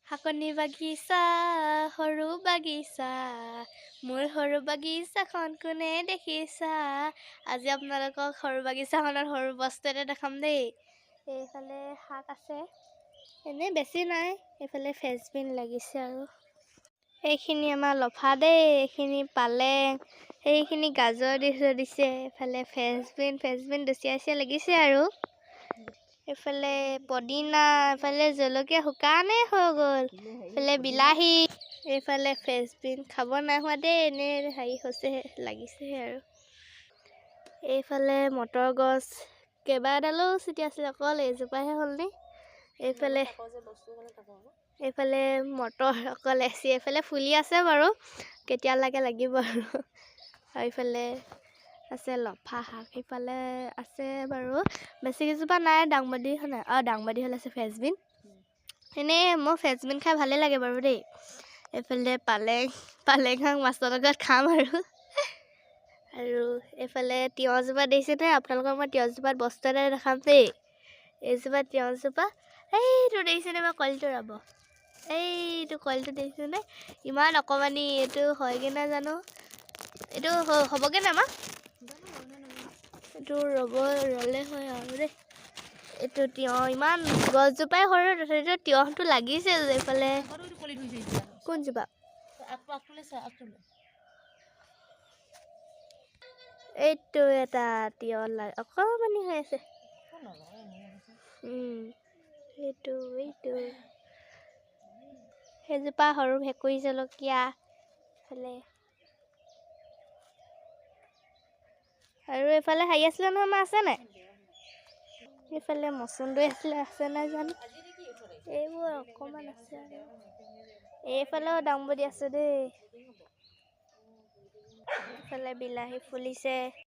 শাকনি বাগিচা সৰু বাগিচা মোৰ সৰু বাগিচাখন কোনে দেখিছা আজি আপোনালোকক সৰু বাগিচাখনৰ সৰু বস্তু এটা দেখাম দেই এইফালে শাক আছে এনেই বেছি নাই এইফালে ফ্ৰেঞ্চবিন লাগিছে আৰু এইখিনি আমাৰ লফা দেই এইখিনি পালেং এইখিনি গাজৰ দি থৈ দিছে এইফালে ফ্ৰেঞ্চবিন দুচিয়াইছে লাগিছে আৰু এইফালে পদিনা এইফালে জলকীয়া শুকানেই হৈ গ'ল এইফালে বিলাহী এইফালে ফ্ৰেঞ্চবিন খাব নাই হোৱা দেই এনেই হেৰি হৈছেহে লাগিছেহে আৰু এইফালে মটৰ গছ কেইবাডালো ছিটিয়াইছিলে অকল এজোপাহে হ'লনি এইফালে মটৰ অকল এচি এইফালে ফুলি আছে বাৰু কেতিয়া লাগে লাগিব আৰু এইফালে আছে লফা শাক সিফালে আছে বাৰু বেছি কেইজোপা নাই দাংবডি নাই আৰু দাংবডি হ'ল আছে ফ্ৰেঞ্চবিন এনেই মই ফ্ৰেঞ্চবিন খাই ভালেই লাগে বাৰু দেই এইফালে পালেং শাক মাছৰ লগত খাম আৰু এইফালে তিয়ঁহজোপা দেখিছেনে আপোনালোকৰ মই তিয়ঁহজোপাত বস্তু এটা দেখাম দেই এইজোপা তিয়ঁহজোপা এইটো দেখিছেনে মই কলিটো ৰ'ব এইটো কলিটো দেখিছেনে ইমান অকণমানি এইটো হয়গৈ না জানো এইটো হ'বগৈ নাই মা এইটো ৰ'লে হয় আৰু দেই এইটো তিয়ঁহ ইমান গছজোপাই সৰু তথাপিতো তিয়ঁহটো লাগিছে এইফালে কোনজোপা এইটো এটা তিয়ঁহ অকণমানি হৈ আছে এইটো সেইজোপা সৰু ভেকুৰী জলকীয়া এইফালে আৰু এইফালে হেৰি আছিলে নহয় মা আছে নাই এইফালে মচন্দৰী আছে নাই জানো এইবোৰ অকণমান আছে আৰু এইফালেও দাংবডি আছে দেই এইফালে বিলাহী ফুলিছে